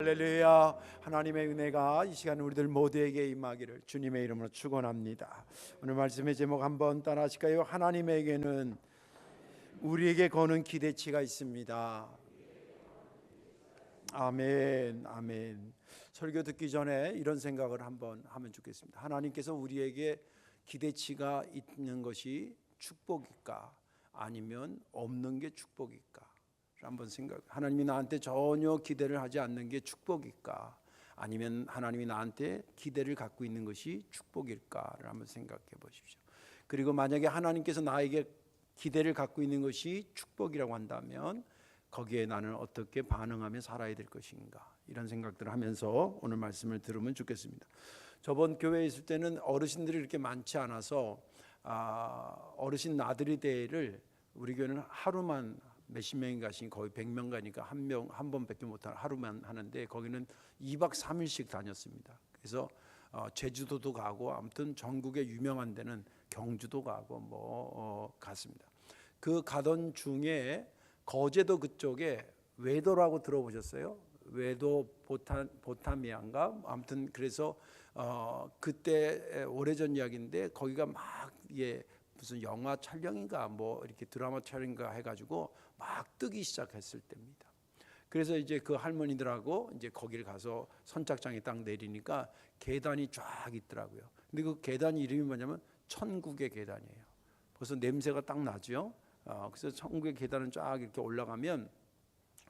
할렐루야. 하나님의 은혜가 이 시간 우리들 모두에게 임하기를 주님의 이름으로 축원합니다. 오늘 말씀의 제목 한번 따라 하실까요? 하나님에게는 우리에게 거는 기대치가 있습니다. 아멘, 아멘. 설교 듣기 전에 이런 생각을 한번 하면 좋겠습니다. 하나님께서 우리에게 기대치가 있는 것이 축복일까? 아니면 없는 게 축복일까? 한번 생각. 하나님이 나한테 전혀 기대를 하지 않는 게 축복일까? 아니면 하나님이 나한테 기대를 갖고 있는 것이 축복일까를 한번 생각해 보십시오. 그리고 만약에 하나님께서 나에게 기대를 갖고 있는 것이 축복이라고 한다면 거기에 나는 어떻게 반응하며 살아야 될 것인가? 이런 생각들을 하면서 오늘 말씀을 들으면 좋겠습니다. 저번 교회에 있을 때는 어르신들이 이렇게 많지 않아서 어르신 나들이 대회를 우리 교회는 하루만 몇십 명이 가시니 거의 100명 가니까 한 번밖에 못하는 하루만 하는데 거기는 2박 3일씩 다녔습니다. 그래서 제주도도 가고 아무튼 전국에 유명한 데는 경주도 가고 갔습니다. 그 가던 중에 거제도 그쪽에 외도라고 들어보셨어요? 외도 보타미안가 아무튼 그래서 그때 오래전 이야기인데 거기가 막 무슨 영화 촬영인가 이렇게 드라마 촬영인가 해가지고 막 뜨기 시작했을 때입니다. 그래서 이제 그 할머니들하고 이제 거기를 가서 선착장에 딱 내리니까 계단이 쫙 있더라고요. 근데 그 계단 이름이 뭐냐면 천국의 계단이에요. 벌써 냄새가 딱 나죠. 그래서 천국의 계단은 쫙 이렇게 올라가면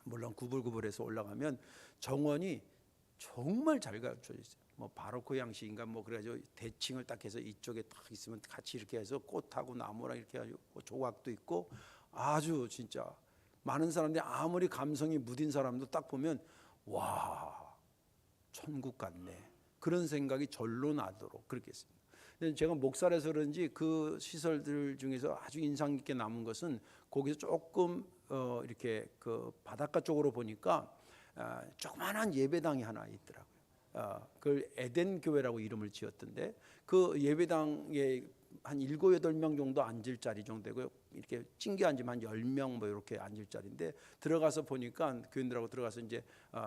물론 구불구불해서 올라가면 정원이 정말 잘 갖춰져 있어요. 바로크 양식인가 그래가지고 대칭을 딱 해서 이쪽에 딱 있으면 같이 이렇게 해서 꽃하고 나무랑 이렇게 해가지고 조각도 있고 아주 진짜 많은 사람들이 아무리 감성이 무딘 사람도 딱 보면 와 천국 같네 그런 생각이 절로 나도록 그렇게 했습니다. 근데 제가 목사라서 그런지 그 시설들 중에서 아주 인상 깊게 남은 것은 거기서 조금 이렇게 그 바닷가 쪽으로 보니까 조그만한 예배당이 하나 있더라고요. 그걸 에덴 교회라고 이름을 지었던데 그 예배당에 한 7, 8명 정도 앉을 자리 정도 되고요. 이렇게 찡겨 앉으면 한 10명 이렇게 앉을 자리인데 들어가서 보니까 교인들하고 들어가서 이제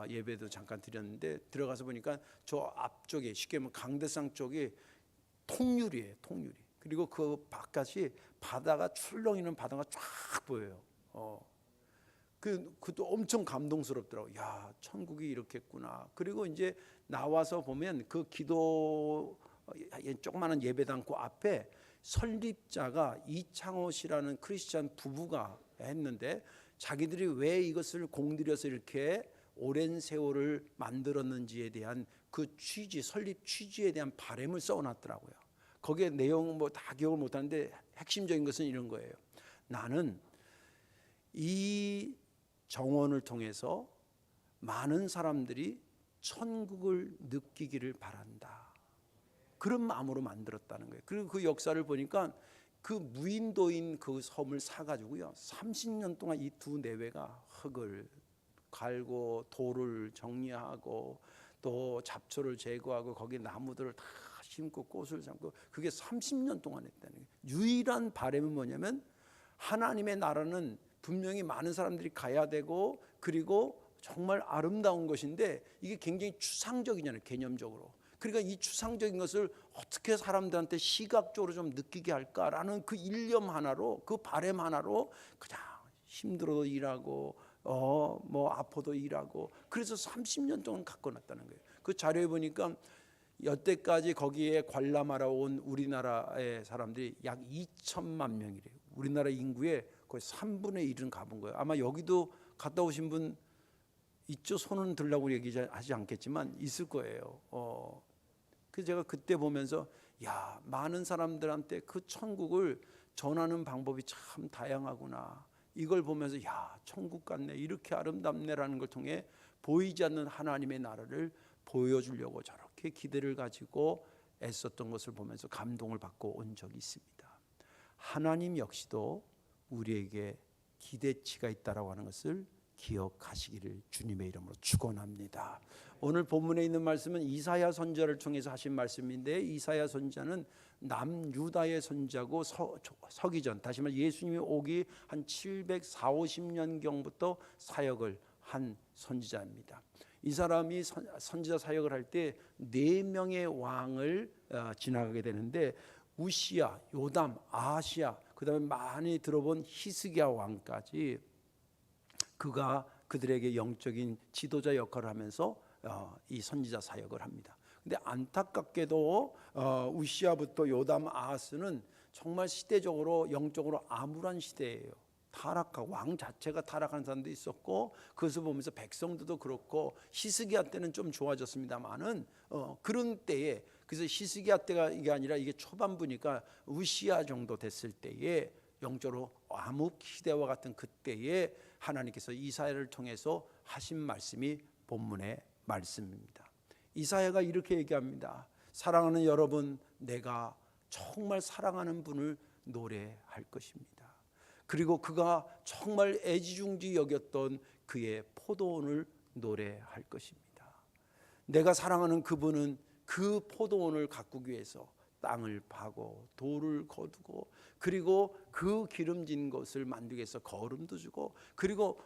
예배도 잠깐 드렸는데 들어가서 보니까 저 앞쪽에 쉽게 말하면 강대상 쪽이 통유리예요. 통유리. 그리고 그 바깥이 바다가 출렁이는 바다가 쫙 보여요. 그것도 엄청 감동스럽더라고요. 야, 천국이 이렇겠구나. 그리고 이제 나와서 보면 그 기도 조그마한 예배당 그 앞에 설립자가 이창호 씨라는 크리스찬 부부가 했는데 자기들이 왜 이것을 공들여서 이렇게 오랜 세월을 만들었는지에 대한 그 취지, 설립 취지에 대한 바람을 써놨더라고요. 거기에 내용 다 기억을 못하는데 핵심적인 것은 이런 거예요. 나는 이 정원을 통해서 많은 사람들이 천국을 느끼기를 바란다. 그런 마음으로 만들었다는 거예요. 그리고 그 역사를 보니까 그 무인도인 그 섬을 사가지고요 30년 동안 이 두 내외가 흙을 갈고 돌을 정리하고 또 잡초를 제거하고 거기 나무들을 다 심고 꽃을 심고 그게 30년 동안 했다는 거예요. 유일한 바람은 뭐냐면 하나님의 나라는 분명히 많은 사람들이 가야 되고 그리고 정말 아름다운 것인데 이게 굉장히 추상적이잖아요. 개념적으로. 그러니까 이 추상적인 것을 어떻게 사람들한테 시각적으로 좀 느끼게 할까라는 그 일념 하나로 그 바람 하나로 그냥 힘들어도 일하고 아파도 일하고 그래서 30년 동안 갖고 놨다는 거예요. 그 자료에 보니까 여태까지 거기에 관람하러 온 우리나라의 사람들이 약 2천만 명이래요. 우리나라 인구의 거의 3분의 1은 가본 거예요. 아마 여기도 갔다 오신 분 있죠? 손은 들라고 얘기하지 않겠지만 있을 거예요. 그래서 제가 그때 보면서 야, 많은 사람들한테 그 천국을 전하는 방법이 참 다양하구나. 이걸 보면서 야, 천국 같네, 이렇게 아름답네라는 걸 통해 보이지 않는 하나님의 나라를 보여주려고 저렇게 기대를 가지고 애썼던 것을 보면서 감동을 받고 온 적이 있습니다. 하나님 역시도 우리에게 기대치가 있다라고 하는 것을 기억하시기를 주님의 이름으로 축원합니다. 오늘 본문에 있는 말씀은 이사야 선지자를 통해서 하신 말씀인데 이사야 선지자는 남유다의 선지자고 서기 전 다시 말해 예수님이 오기 한 740, 50년경부터 사역을 한 선지자입니다. 이 사람이 선지자 사역을 할 때 4명의 왕을 지나가게 되는데 우시야, 요담, 아하시야, 그다음에 많이 들어본 히스기야 왕까지 그가 그들에게 영적인 지도자 역할을 하면서 이 선지자 사역을 합니다. 근데 안타깝게도 우시야부터 요담, 아하스는 정말 시대적으로 영적으로 암울한 시대예요. 타락하고 왕 자체가 타락한 사람도 있었고 그것을 보면서 백성들도 그렇고 히스기야 때는 좀 좋아졌습니다만은 그런 때에 그래서 히스기야 때가 이게 아니라 이게 초반부니까 우시야 정도 됐을 때에 영적으로 암흑 시대와 같은 그때에 하나님께서 이사야를 통해서 하신 말씀이 본문의 말씀입니다. 이사야가 이렇게 얘기합니다. 사랑하는 여러분, 내가 정말 사랑하는 분을 노래할 것입니다. 그리고 그가 정말 애지중지 여겼던 그의 포도원을 노래할 것입니다. 내가 사랑하는 그분은 그 포도원을 가꾸기 위해서 땅을 파고 돌을 거두고 그리고 그 기름진 것을 만들기 위해서 거름도 주고 그리고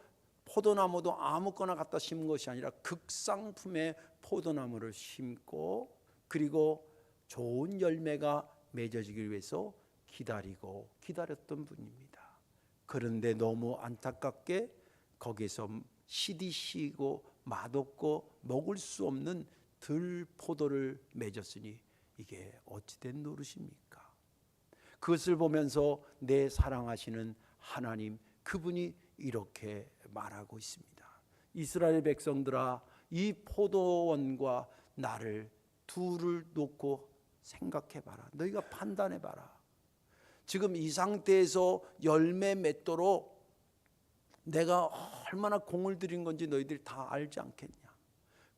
포도나무도 아무거나 갖다 심은 것이 아니라 극상품의 포도나무를 심고 그리고 좋은 열매가 맺어지기 위해서 기다리고 기다렸던 분입니다. 그런데 너무 안타깝게 거기서 시디시고 맛없고 먹을 수 없는 들포도를 맺었으니 이게 어찌된 노릇입니까? 그것을 보면서 내 사랑하시는 하나님 그분이 이렇게 말하고 있습니다. 이스라엘 백성들아, 이 포도원과 나를 둘을 놓고 생각해봐라. 너희가 판단해봐라. 지금 이 상태에서 열매 맺도록 내가 얼마나 공을 들인 건지 너희들이 다 알지 않겠냐.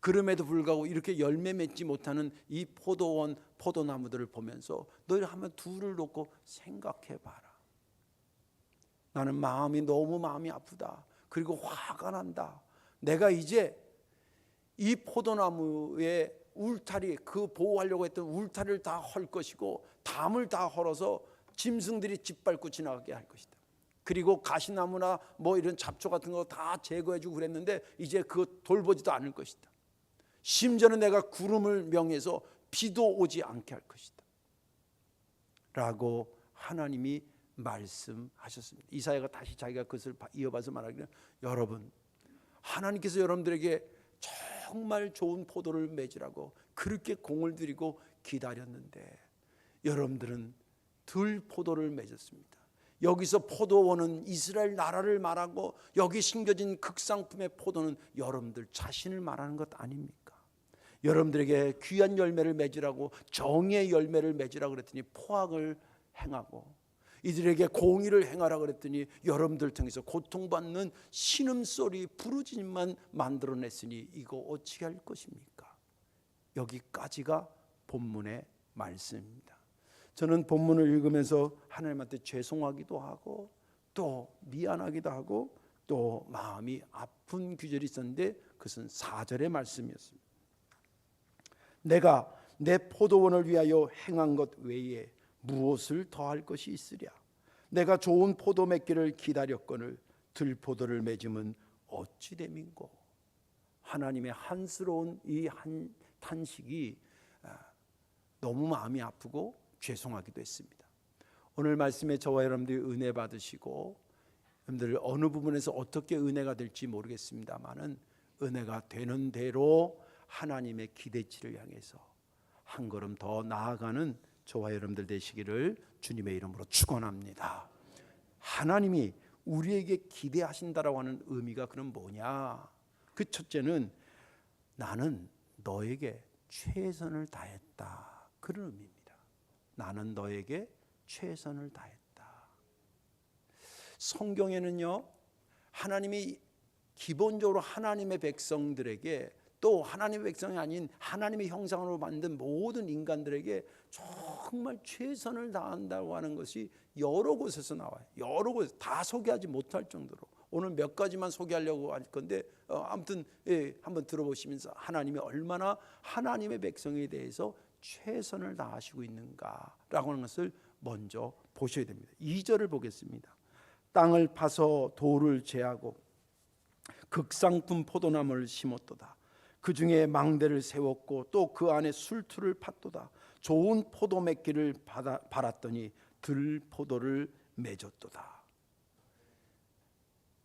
그럼에도 불구하고 이렇게 열매 맺지 못하는 이 포도원 포도나무들을 보면서 너희들 한번 둘을 놓고 생각해봐라. 나는 너무 마음이 아프다. 그리고 화가 난다. 내가 이제 이 포도나무의 울타리, 그 보호하려고 했던 울타리를 다 헐 것이고 담을 다 헐어서 짐승들이 짓밟고 지나가게 할 것이다. 그리고 가시나무나 뭐 이런 잡초 같은 거 다 제거해주고 그랬는데 이제 그거 돌보지도 않을 것이다. 심지어는 내가 구름을 명해서 비도 오지 않게 할 것이다 라고 하나님이 말씀하셨습니다. 이사야가 다시 자기가 그것을 이어봐서 말하기를, 여러분, 하나님께서 여러분들에게 정말 좋은 포도를 맺으라고 그렇게 공을 들이고 기다렸는데 여러분들은 들 포도를 맺었습니다. 여기서 포도원은 이스라엘 나라를 말하고 여기 심겨진 극상품의 포도는 여러분들 자신을 말하는 것 아닙니까? 여러분들에게 귀한 열매를 맺으라고 정의의 열매를 맺으라고 그랬더니 포악을 행하고 이들에게 공의를 행하라고 그랬더니 여러분들 통해서 고통받는 신음소리 부르짖음만 만들어냈으니 이거 어찌 할 것입니까? 여기까지가 본문의 말씀입니다. 저는 본문을 읽으면서 하나님한테 죄송하기도 하고 또 미안하기도 하고 또 마음이 아픈 구절이 있었는데 그것은 4절의 말씀이었습니다. 내가 내 포도원을 위하여 행한 것 외에 무엇을 더할 것이 있으랴. 내가 좋은 포도 맺기를 기다렸거늘 들포도를 맺음은 어찌 됨인고. 하나님의 한스러운 이 탄식이 너무 마음이 아프고 죄송하기도 했습니다. 오늘 말씀에 저와 여러분들이 은혜 받으시고 여러분들 어느 부분에서 어떻게 은혜가 될지 모르겠습니다만은 은혜가 되는 대로 하나님의 기대치를 향해서 한 걸음 더 나아가는 저와 여러분들 되시기를 주님의 이름으로 축원합니다. 하나님이 우리에게 기대하신다라고 하는 의미가 그럼 뭐냐? 그 첫째는 나는 너에게 최선을 다했다, 그런 의미입니다. 나는 너에게 최선을 다했다. 성경에는요, 하나님이 기본적으로 하나님의 백성들에게 또 하나님의 백성이 아닌 하나님의 형상으로 만든 모든 인간들에게 정말 최선을 다한다고 하는 것이 여러 곳에서 나와요. 여러 곳 다 소개하지 못할 정도로. 오늘 몇 가지만 소개하려고 할 건데 아무튼 한번 들어보시면서 하나님이 얼마나 하나님의 백성에 대해서 최선을 다하시고 있는가라고 하는 것을 먼저 보셔야 됩니다. 2절을 보겠습니다. 땅을 파서 돌을 제하고 극상품 포도나무를 심었도다. 그 중에 망대를 세웠고 또 그 안에 술투를 팠도다. 좋은 포도 맺기를 바랐더니 들포도를 맺었도다.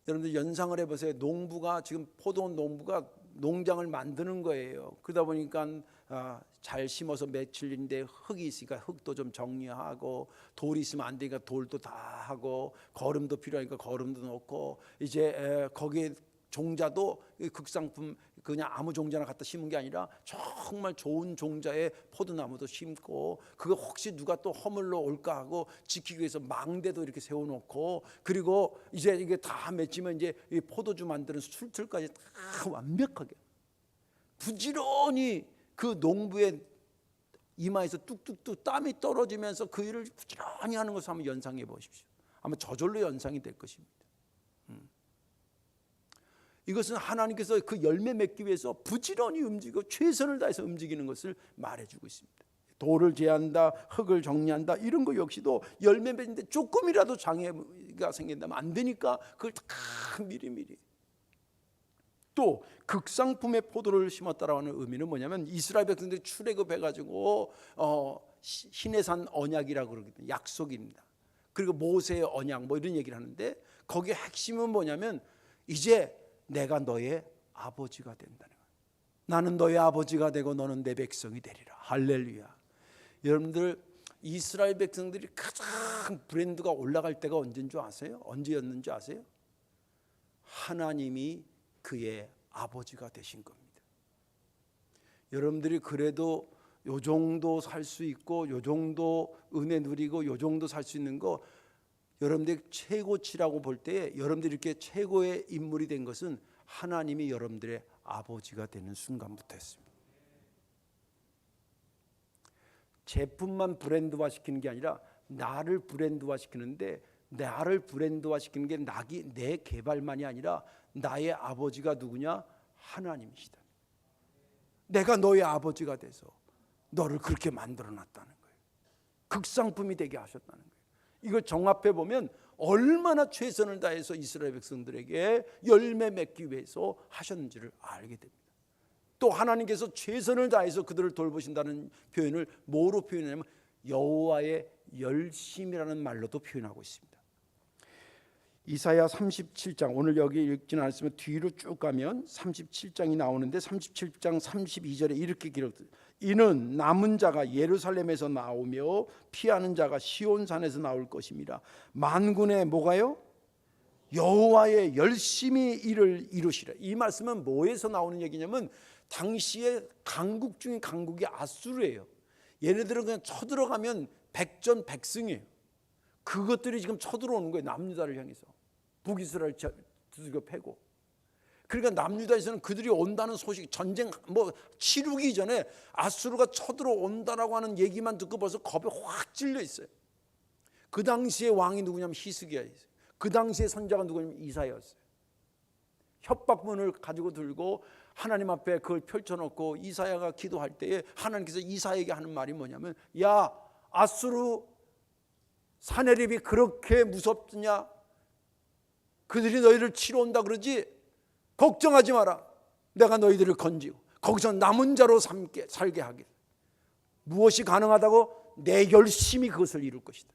여러분들 연상을 해보세요. 농부가 지금 포도 농부가 농장을 만드는 거예요. 그러다 보니까 잘 심어서 며칠인데 흙이 있으니까 흙도 좀 정리하고, 돌이 있으면 안 되니까 돌도 다 하고, 거름도 필요하니까 거름도 넣고, 이제 거기에 종자도 극상품 그냥 아무 종자나 갖다 심은 게 아니라 정말 좋은 종자의 포도나무도 심고, 그거 혹시 누가 또 허물러 올까 하고 지키기 위해서 망대도 이렇게 세워놓고, 그리고 이제 이게 다 맺히면 이제 이 포도주 만드는 술틀까지 다 완벽하게 부지런히 그 농부의 이마에서 뚝뚝뚝 땀이 떨어지면서 그 일을 부지런히 하는 것을 한번 연상해 보십시오. 아마 저절로 연상이 될 것입니다. 이것은 하나님께서 그 열매 맺기 위해서 부지런히 움직이고 최선을 다해서 움직이는 것을 말해주고 있습니다. 돌을 제한다, 흙을 정리한다, 이런 거 역시도 열매 맺는데 조금이라도 장애가 생긴다면 안 되니까 그걸 다 미리미리. 또 극상품의 포도를 심었다라는 의미는 뭐냐면, 이스라엘 백성들이 출애굽해가지고 시내산 언약이라고 그러거든요. 약속입니다. 그리고 모세의 언약 뭐 이런 얘기를 하는데, 거기에 핵심은 뭐냐면 이제 내가 너의 아버지가 된다는 거예요. 나는 너의 아버지가 되고 너는 내 백성이 되리라. 할렐루야. 여러분들, 이스라엘 백성들이 가장 브랜드가 올라갈 때가 언제인 줄 아세요? 언제였는지 아세요? 하나님이 그의 아버지가 되신 겁니다. 여러분들이 그래도 요 정도 살 수 있고, 요 정도 은혜 누리고, 요 정도 살 수 있는 거, 여러분들이 최고치라고 볼 때 여러분들이 이렇게 최고의 인물이 된 것은 하나님이 여러분들의 아버지가 되는 순간부터였습니다. 제품만 브랜드화 시키는 게 아니라 나를 브랜드화 시키는데, 나를 브랜드화 시키는 게 내 개발만이 아니라 나의 아버지가 누구냐? 하나님이시다. 내가 너의 아버지가 돼서 너를 그렇게 만들어 놨다는 거예요. 극상품이 되게 하셨다는 거예요. 이걸 종합해 보면 얼마나 최선을 다해서 이스라엘 백성들에게 열매 맺기 위해서 하셨는지를 알게 됩니다. 또 하나님께서 최선을 다해서 그들을 돌보신다는 표현을 뭐로 표현하냐면 여호와의 열심이라는 말로도 표현하고 있습니다. 이사야 37장, 오늘 여기 읽지는 않았으면 뒤로 쭉 가면 37장이 나오는데, 37장 32절에 이렇게 기록돼요. 이는 남은 자가 예루살렘에서 나오며 피하는 자가 시온산에서 나올 것입니다. 만군의 뭐가요? 여호와의 열심히 이를 이루시라. 이 말씀은 뭐에서 나오는 얘기냐면, 당시에 강국 중에 강국이 아수르예요. 얘네들은 그냥 쳐들어가면 백전백승이에요. 그것들이 지금 쳐들어오는 거예요. 남유다를 향해서 북이스라엘 두들겨 패고. 그러니까 남유다에서는 그들이 온다는 소식, 전쟁 뭐 치르기 전에 아수르가 쳐들어온다라고 하는 얘기만 듣고 벌써 겁에 확 찔려 있어요. 그 당시에 왕이 누구냐면 히스기야였어요. 그 당시에 선자가 누구냐면 이사야였어요. 협박문을 가지고 들고 하나님 앞에 그걸 펼쳐놓고 이사야가 기도할 때에 하나님께서 이사야에게 하는 말이 뭐냐면, 야, 아수르 사내립이 그렇게 무섭냐? 그들이 너희를 치러 온다 그러지? 걱정하지 마라. 내가 너희들을 건지고 거기서 남은 자로 살게 하길. 무엇이 가능하다고? 내 열심히 그것을 이룰 것이다.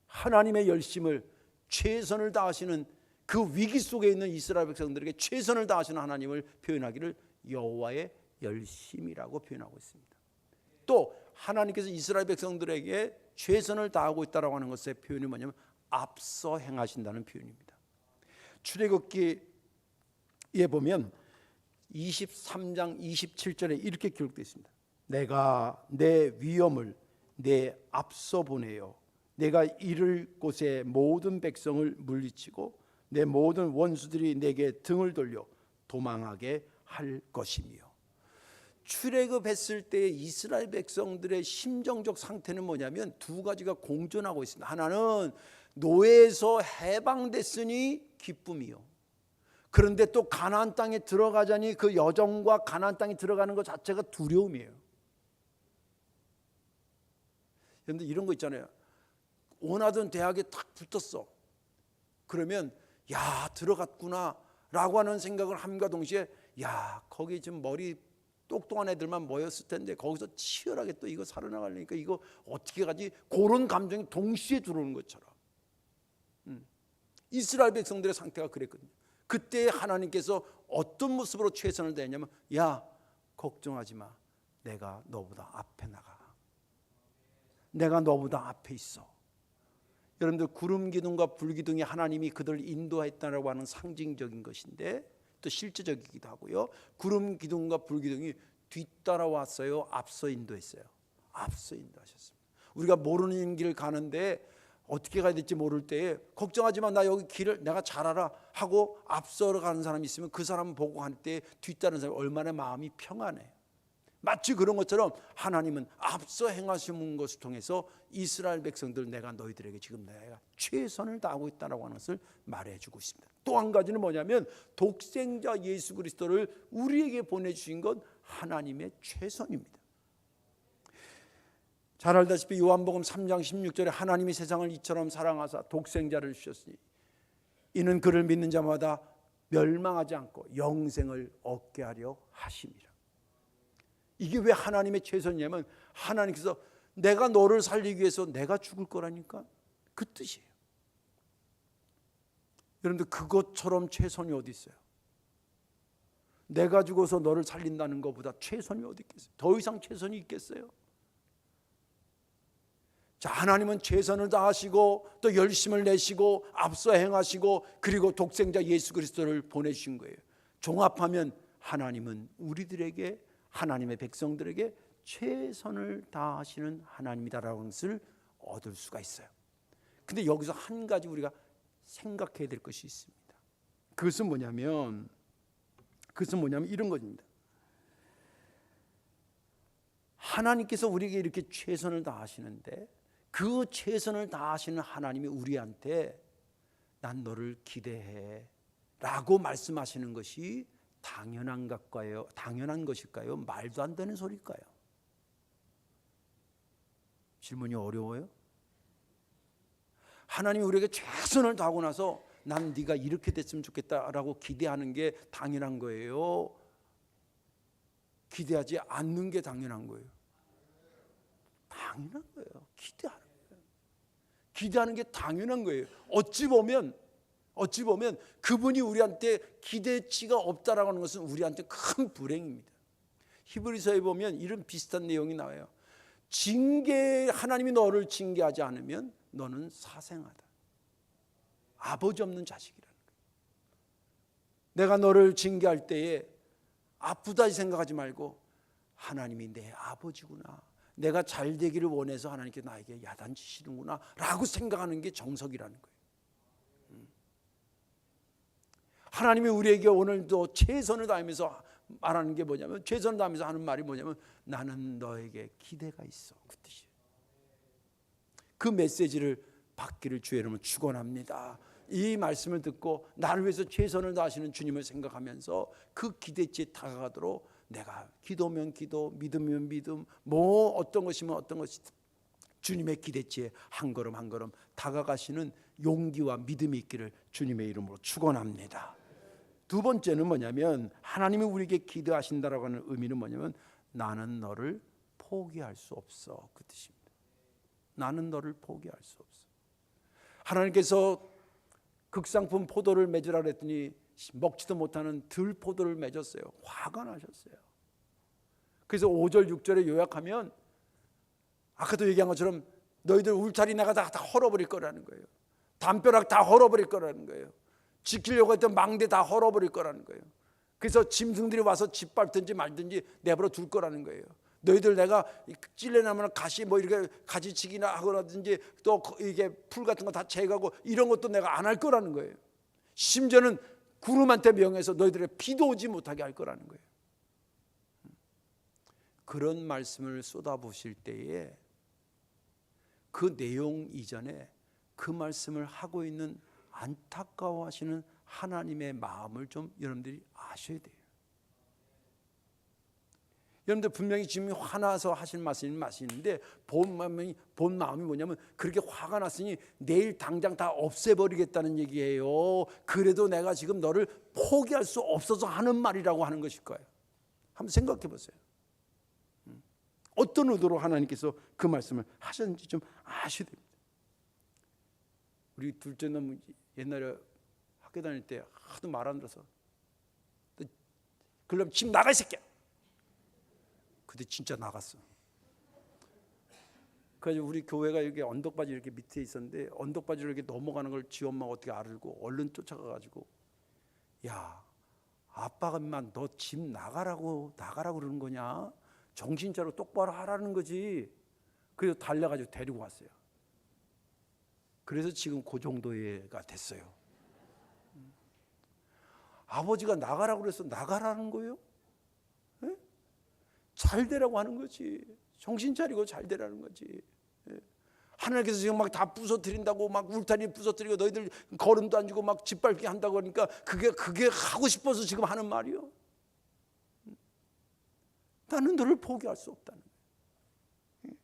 하나님의 열심을, 최선을 다하시는 그 위기 속에 있는 이스라엘 백성들에게 최선을 다하시는 하나님을 표현하기를 여호와의 열심이라고 표현하고 있습니다. 또 하나님께서 이스라엘 백성들에게 최선을 다하고 있다고 하는 것의 표현이 뭐냐면 앞서 행하신다는 표현입니다. 출애굽기에 보면 23장 27절에 이렇게 기록되어 있습니다. 내가 내 위엄을 내 앞서 보내어 내가 이를 곳에 모든 백성을 물리치고 내 모든 원수들이 내게 등을 돌려 도망하게 할 것이며. 출애굽했을 때 이스라엘 백성들의 심정적 상태는 뭐냐면 두 가지가 공존하고 있습니다. 하나는 노예에서 해방됐으니 기쁨이요. 그런데 또 가나안 땅에 들어가자니 그 여정과 가나안 땅에 들어가는 것 자체가 두려움이에요. 그런데 이런 거 있잖아요. 원하던 대학에 딱 붙었어. 그러면 야, 들어갔구나 라고 하는 생각을 함과 동시에 야, 거기 지금 머리 똑똑한 애들만 모였을 텐데 거기서 치열하게 또 이거 살아나가려니까 이거 어떻게 가지? 그런 감정이 동시에 들어오는 것처럼 이스라엘 백성들의 상태가 그랬거든요. 그때 하나님께서 어떤 모습으로 최선을 다했냐면, 야, 걱정하지 마. 내가 너보다 앞에 나가. 내가 너보다 앞에 있어. 여러분들, 구름 기둥과 불 기둥이 하나님이 그들을 인도했다라고 하는 상징적인 것인데 또 실제적이기도 하고요. 구름 기둥과 불 기둥이 뒤따라왔어요? 앞서 인도했어요? 앞서 인도하셨습니다. 우리가 모르는 길 가는데 어떻게 가야 될지 모를 때에 걱정하지 마, 나 여기 길을 내가 잘 알아 하고 앞서 가는 사람이 있으면 그 사람 보고 갈 때 뒤따르는 사람이 얼마나 마음이 평안해요. 마치 그런 것처럼 하나님은 앞서 행하시는 것을 통해서 이스라엘 백성들, 내가 너희들에게 지금 내가 최선을 다하고 있다고 하는 것을 말해주고 있습니다. 또 한 가지는 뭐냐면, 독생자 예수 그리스도를 우리에게 보내주신 건 하나님의 최선입니다. 잘 알다시피 요한복음 3장 16절에 하나님이 세상을 이처럼 사랑하사 독생자를 주셨으니 이는 그를 믿는 자마다 멸망하지 않고 영생을 얻게 하려 하심이라. 이게 왜 하나님의 최선이냐면, 하나님께서 내가 너를 살리기 위해서 내가 죽을 거라니까, 그 뜻이에요. 여러분들, 그것처럼 최선이 어디 있어요? 내가 죽어서 너를 살린다는 것보다 최선이 어디 있겠어요? 더 이상 최선이 있겠어요? 자, 하나님은 최선을 다하시고 또 열심을 내시고 앞서 행하시고 그리고 독생자 예수 그리스도를 보내주신 거예요. 종합하면 하나님은 우리들에게, 하나님의 백성들에게 최선을 다하시는 하나님이다라는 것을 얻을 수가 있어요. 근데 여기서 한 가지 우리가 생각해야 될 것이 있습니다. 그것은 뭐냐면 이런 것입니다. 하나님께서 우리에게 이렇게 최선을 다하시는데 그 최선을 다하시는 하나님이 우리한테 난 너를 기대해 라고 말씀하시는 것이 당연한 것일까요? 말도 안 되는 소리일까요? 질문이 어려워요? 하나님이 우리에게 최선을 다하고 나서 난 네가 이렇게 됐으면 좋겠다라고 기대하는 게 당연한 거예요? 기대하지 않는 게 당연한 거예요? 당연한 거예요. 기대하는 게 당연한 거예요. 어찌 보면 그분이 우리한테 기대치가 없다라고 하는 것은 우리한테 큰 불행입니다. 히브리서에 보면 이런 비슷한 내용이 나와요. 하나님이 너를 징계하지 않으면 너는 사생하다. 아버지 없는 자식이라는 거예요. 내가 너를 징계할 때에 아프다 생각하지 말고 하나님이 내 아버지구나, 내가 잘 되기를 원해서 하나님께 나에게 야단치시는구나 라고 생각하는 게 정석이라는 거예요. 하나님이 우리에게 오늘도 최선을 다하면서 말하는 게 뭐냐면, 최선을 다하면서 하는 말이 뭐냐면, 나는 너에게 기대가 있어, 그 뜻이에요. 그 메시지를 받기를 주의 이름으로 축원합니다. 이 말씀을 듣고 나를 위해서 최선을 다하시는 주님을 생각하면서 그 기대치에 다가가도록, 내가 기도면 기도, 믿으면 믿음, 뭐 어떤 것이면 어떤 것이 주님의 기대치에 한 걸음 한 걸음 다가가시는 용기와 믿음이 있기를 주님의 이름으로 축원합니다. 두 번째는 뭐냐면, 하나님이 우리에게 기대하신다라고 하는 의미는 뭐냐면, 나는 너를 포기할 수 없어, 그 뜻입니다. 나는 너를 포기할 수 없어. 하나님께서 극상품 포도를 맺으라 그랬더니 먹지도 못하는 들포도를 맺었어요. 화가 나셨어요. 그래서 5절 6절에 요약하면 아까도 얘기한 것처럼 너희들 울타리 내가 다 헐어버릴 거라는 거예요. 담벼락 다 헐어버릴 거라는 거예요. 지키려고 했던 망대 다 헐어버릴 거라는 거예요. 그래서 짐승들이 와서 짓밟든지 말든지 내버려 둘 거라는 거예요. 너희들 내가 찔레나무나 가시 뭐 이렇게 가지치기나 하거나든지 또 이게 풀 같은 거 다 제거하고 이런 것도 내가 안 할 거라는 거예요. 심지어는 구름한테 명해서 너희들의 비도 오지 못하게 할 거라는 거예요. 그런 말씀을 쏟아부으실 때에 그 내용 이전에 그 말씀을 하고 있는 안타까워하시는 하나님의 마음을 좀 여러분들이 아셔야 돼요. 여러분들 분명히 지금 화나서 하실 말씀인데 본 마음이 뭐냐면 그렇게 화가 났으니 내일 당장 다 없애버리겠다는 얘기예요. 그래도 내가 지금 너를 포기할 수 없어서 하는 말이라고 하는 것일 거예요. 한번 생각해 보세요. 어떤 의도로 하나님께서 그 말씀을 하셨는지 좀 아셔야 됩니다. 우리 둘째 놈 옛날에 학교 다닐 때 하도 말 안 들어서 그럼 집 나가 이 새끼야. 근데 진짜 나갔어. 그래서 우리 교회가 이렇게 언덕바지 이렇게 밑에 있었는데 언덕바지로 이렇게 넘어가는 걸 지 엄마가 어떻게 알고 얼른 쫓아가가지고 야 아빠가 인마 너 집 나가라고 그러는 거냐? 정신 차려 똑바로 하라는 거지. 그래서 달려가지고 데리고 왔어요. 그래서 지금 그 정도가 됐어요. 아버지가 나가라고 그래서 나가라는 거예요? 네? 잘 되라고 하는 거지. 정신 차리고 잘 되라는 거지. 네? 하나님께서 지금 막 다 부서뜨린다고 막 울타리 부서뜨리고 너희들 걸음도 안 주고 막 짓밟기 한다고 하니까 그게 하고 싶어서 지금 하는 말이요. 나는 너를 포기할 수 없다는 거예요.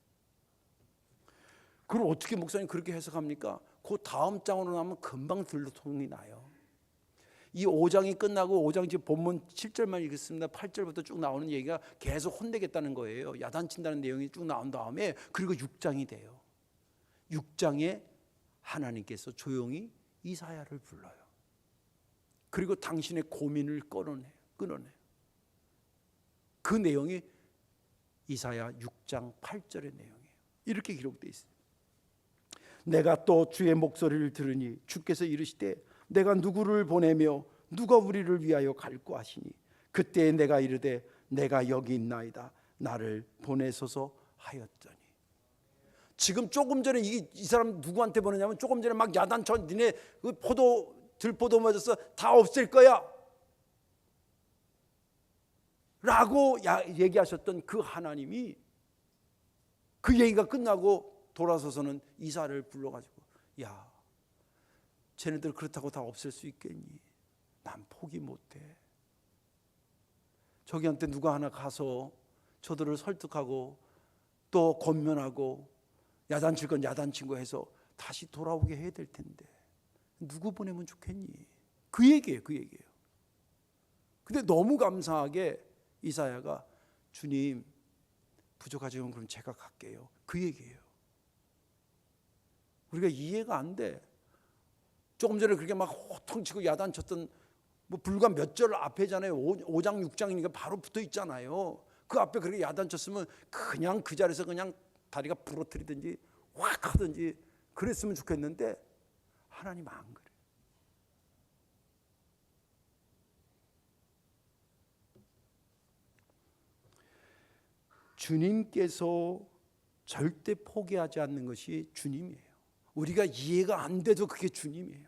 그걸 어떻게 목사님 그렇게 해석합니까? 그 다음 장으로 나면 금방 들통이 나요. 이 5장이 끝나고 5장 지금 본문 7절만 읽겠습니다. 8절부터 쭉 나오는 얘기가 계속 혼내겠다는 거예요. 야단친다는 내용이 쭉 나온 다음에 그리고 6장이 돼요. 6장에 하나님께서 조용히 이사야를 불러요. 그리고 당신의 고민을 끊어내요. 그 내용이 이사야 6장 8절의 내용이에요. 이렇게 기록되어 있습니다. 내가 또 주의 목소리를 들으니 주께서 이르시되 내가 누구를 보내며 누가 우리를 위하여 갈고 하시니 그때 내가 이르되 내가 여기 있나이다 나를 보내소서 하였더니. 지금 조금 전에 이 사람 누구한테 보내냐면 조금 전에 막 야단쳐 니네 그 들포도 맞아서 다 없앨 거야 라고 얘기하셨던 그 하나님이 그 얘기가 끝나고 돌아서서는 이사를 불러가지고 야 쟤네들 그렇다고 다 없앨 수 있겠니? 난 포기 못해. 저기한테 누가 하나 가서 저들을 설득하고 또 권면하고 야단칠 건 야단친 거 해서 다시 돌아오게 해야 될 텐데 누구 보내면 좋겠니? 그 얘기예요. 근데 너무 감사하게 이사야가 주님 부족하지만 그럼 제가 갈게요. 그 얘기예요. 우리가 이해가 안 돼. 조금 전에 그렇게 막 호통치고 야단쳤던 뭐 불과 몇 절 앞에잖아요. 5장 6장이니까 바로 붙어 있잖아요. 그 앞에 그렇게 야단쳤으면 그냥 그 자리에서 그냥 다리가 부러뜨리든지 확 하든지 그랬으면 좋겠는데 하나님 안 그래요. 주님께서 절대 포기하지 않는 것이 주님이에요. 우리가 이해가 안 돼도 그게 주님이에요.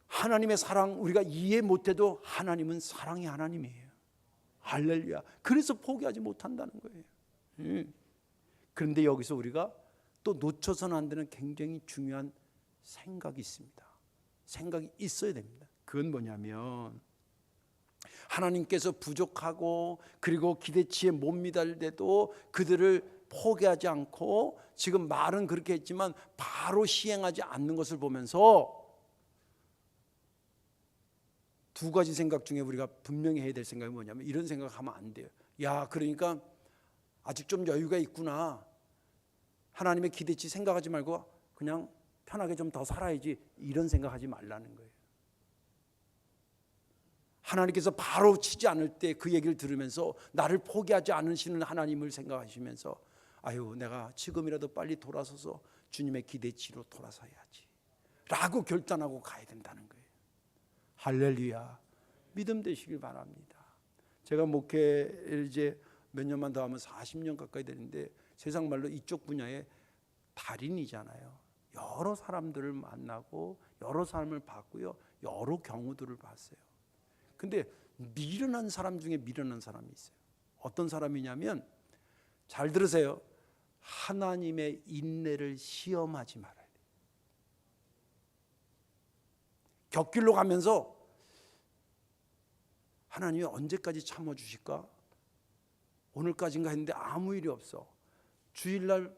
하나님의 사랑 우리가 이해 못해도 하나님은 사랑의 하나님이에요. 할렐루야. 그래서 포기하지 못한다는 거예요. 그런데 여기서 우리가 또 놓쳐서는 안 되는 굉장히 중요한 생각이 있습니다. 생각이 있어야 됩니다. 그건 뭐냐면 하나님께서 부족하고 그리고 기대치에 못 미달 때도 그들을 포기하지 않고 지금 말은 그렇게 했지만 바로 시행하지 않는 것을 보면서 두 가지 생각 중에 우리가 분명히 해야 될 생각이 뭐냐면 이런 생각하면 안 돼요. 야, 그러니까 아직 좀 여유가 있구나. 하나님의 기대치 생각하지 말고 그냥 편하게 좀 더 살아야지 이런 생각하지 말라는 거예요. 하나님께서 바로 치지 않을 때 그 얘기를 들으면서 나를 포기하지 않으시는 하나님을 생각하시면서 아유 내가 지금이라도 빨리 돌아서서 주님의 기대치로 돌아서야지 라고 결단하고 가야 된다는 거예요. 할렐루야. 믿음 되시길 바랍니다. 제가 목회를 이제 몇 년만 더 하면 40년 가까이 되는데 세상 말로 이쪽 분야의 달인이잖아요. 여러 사람들을 만나고 여러 사람을 봤고요. 여러 경우들을 봤어요. 근데 미련한 사람 중에 미련한 사람이 있어요. 어떤 사람이냐면 잘 들으세요. 하나님의 인내를 시험하지 말아야 돼요. 곁길로 가면서 하나님이 언제까지 참아주실까? 오늘까지인가 했는데 아무 일이 없어. 주일날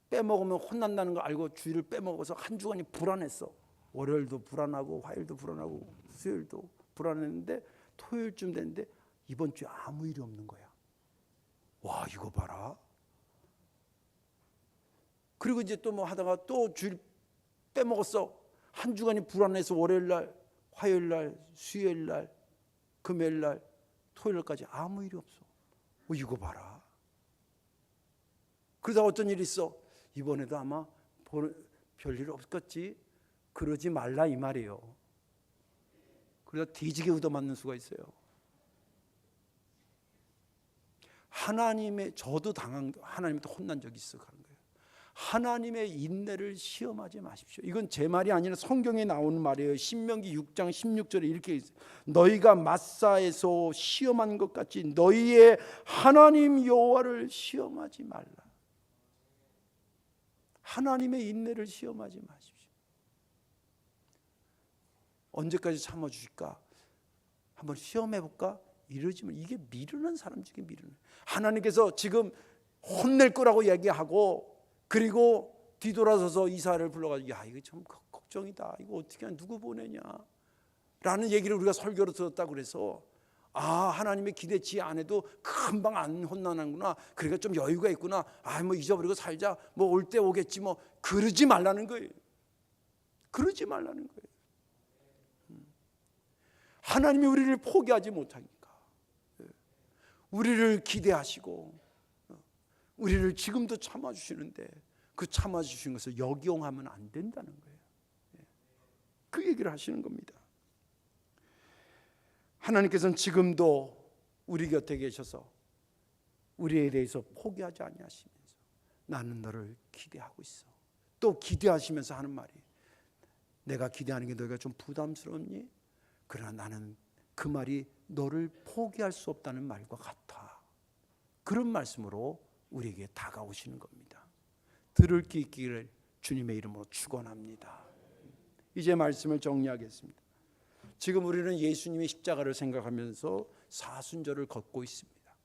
빼먹으면 혼난다는 거 알고 주일을 빼먹어서 한 주간이 불안했어. 월요일도 불안하고 화요일도 불안하고 수요일도 불안했는데 토요일쯤 됐는데 이번 주에 아무 일이 없는 거야. 와, 이거 봐라. 그리고 이제 또 뭐 하다가 또 주일 빼먹었어. 한 주간이 불안해서 월요일날, 화요일날, 수요일날, 금요일날, 토요일까지 아무 일이 없어. 이거 봐라. 그러다 어떤 일이 있어. 이번에도 아마 별일 없겠지. 그러지 말라 이 말이에요. 그러다 뒤지게 얻어맞는 수가 있어요. 저도 하나님한테 혼난 적이 있어 그런 거예요. 하나님의 인내를 시험하지 마십시오. 이건 제 말이 아니라 성경에 나오는 말이에요. 신명기 6장 16절에 이렇게 있어요. 너희가 마사에서 시험한 것 같이 너희의 하나님 여호와를 시험하지 말라. 하나님의 인내를 시험하지 마십시오. 언제까지 참아주실까? 한번 시험해볼까? 이러지만 이게 미루는 사람 중에 미루는. 하나님께서 지금 혼낼 거라고 얘기하고 그리고 뒤돌아서서 이사를 불러가지고 야 이거 참 걱정이다. 이거 어떻게 누구 보내냐 라는 얘기를 우리가 설교로 들었다고 그래서 하나님의 기대치 안 해도 금방 안 혼나는구나. 그러니까 좀 여유가 있구나. 뭐 잊어버리고 살자. 뭐 올 때 오겠지. 뭐 그러지 말라는 거예요. 그러지 말라는 거예요. 하나님이 우리를 포기하지 못하니까 우리를 기대하시고 우리를 지금도 참아주시는데 그 참아주신 것을 역용하면 안 된다는 거예요. 그 얘기를 하시는 겁니다. 하나님께서는 지금도 우리 곁에 계셔서 우리에 대해서 포기하지 아니하시면서 나는 너를 기대하고 있어. 또 기대하시면서 하는 말이 내가 기대하는 게 너희가 좀 부담스럽니? 그러나 나는 그 말이 너를 포기할 수 없다는 말과 같아. 그런 말씀으로 우리에게 다가오시는 겁니다. 들을 귀 있기를 주님의 이름으로 축원합니다. 이제 말씀을 정리하겠습니다. 지금 우리는 예수님의 십자가를 생각하면서 사순절을 걷고 있습니다.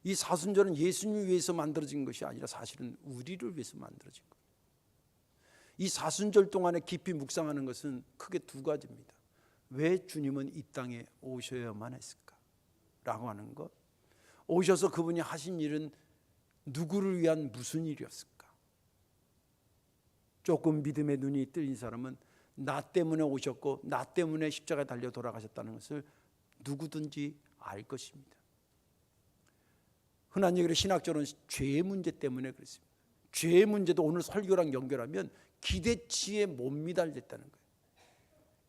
이 사순절은 예수님을 위해서 만들어진 것이 아니라 사실은 우리를 위해서 만들어진 거예요. 이 사순절 동안에 깊이 묵상하는 것은 크게 두 가지입니다. 왜 주님은 이 땅에 오셔야만 했을까? 라고 하는 것. 오셔서 그분이 하신 일은 누구를 위한 무슨 일이었을까? 조금 믿음의 눈이 뜰린 사람은 나 때문에 오셨고 나 때문에 십자가에 달려 돌아가셨다는 것을 누구든지 알 것입니다. 흔한 얘기로 신학적으로는 죄의 문제 때문에 그렇습니다. 죄의 문제도 오늘 설교랑 연결하면 기대치에 못 미달됐다는 거예요.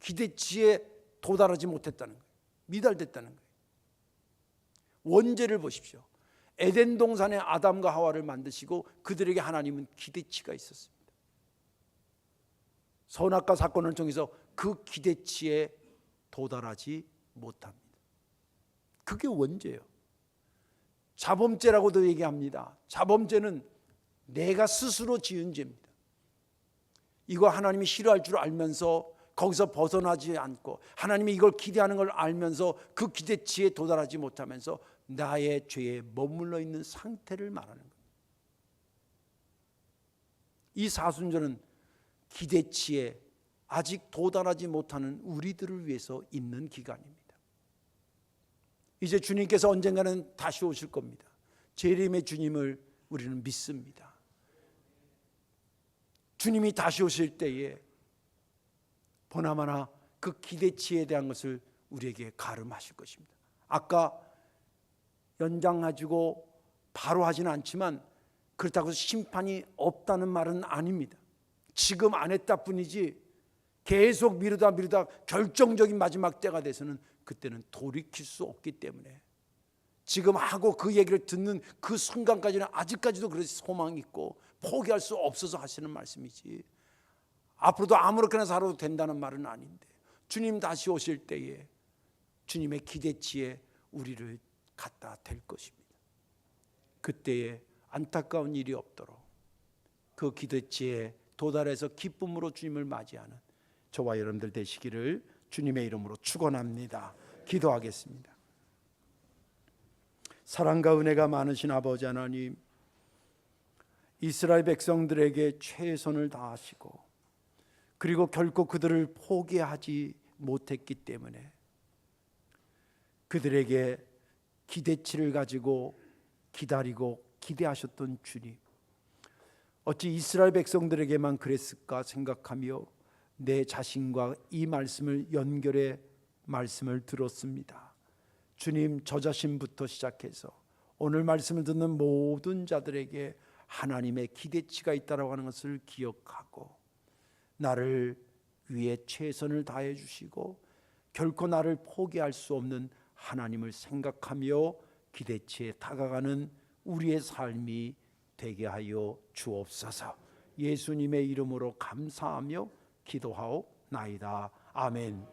기대치에 도달하지 못했다는 거예요. 미달됐다는 거예요. 원죄를 보십시오. 에덴 동산에 아담과 하와를 만드시고 그들에게 하나님은 기대치가 있었습니다. 선악과 사건을 통해서 그 기대치에 도달하지 못합니다. 그게 원죄예요. 자범죄라고도 얘기합니다. 자범죄는 내가 스스로 지은 죄입니다. 이거 하나님이 싫어할 줄 알면서 거기서 벗어나지 않고 하나님이 이걸 기대하는 걸 알면서 그 기대치에 도달하지 못하면서 나의 죄에 머물러 있는 상태를 말하는 거예요. 이 사순절은 기대치에 아직 도달하지 못하는 우리들을 위해서 있는 기간입니다. 이제 주님께서 언젠가는 다시 오실 겁니다. 재림의 주님을 우리는 믿습니다. 주님이 다시 오실 때에 보나마나 그 기대치에 대한 것을 우리에게 가름하실 것입니다. 아까 연장가지고 바로 하지는 않지만 그렇다고 심판이 없다는 말은 아닙니다. 지금 안 했다 뿐이지 계속 미루다 결정적인 마지막 때가 돼서는 그때는 돌이킬 수 없기 때문에 지금 하고 그 얘기를 듣는 그 순간까지는 아직까지도 그런 소망이 있고 포기할 수 없어서 하시는 말씀이지 앞으로도 아무렇게나 살아도 된다는 말은 아닌데 주님 다시 오실 때에 주님의 기대치에 우리를 갖다 댈 것입니다. 그때에 안타까운 일이 없도록 그 기대치에 도달해서 기쁨으로 주님을 맞이하는 저와 여러분들 되시기를 주님의 이름으로 축원합니다. 기도하겠습니다. 사랑과 은혜가 많으신 아버지 하나님, 이스라엘 백성들에게 최선을 다하시고 그리고 결코 그들을 포기하지 못했기 때문에 그들에게 기대치를 가지고 기다리고 기대하셨던 주님, 어찌 이스라엘 백성들에게만 그랬을까 생각하며 내 자신과 이 말씀을 연결해 말씀을 들었습니다. 주님, 저 자신부터 시작해서 오늘 말씀을 듣는 모든 자들에게 하나님의 기대치가 있다고 하는 것을 기억하고 나를 위해 최선을 다해 주시고 결코 나를 포기할 수 없는 하나님을 생각하며 기대치에 다가가는 우리의 삶이 되게 하여 주옵소서. 예수님의 이름으로 감사하며 기도하옵나이다. 아멘.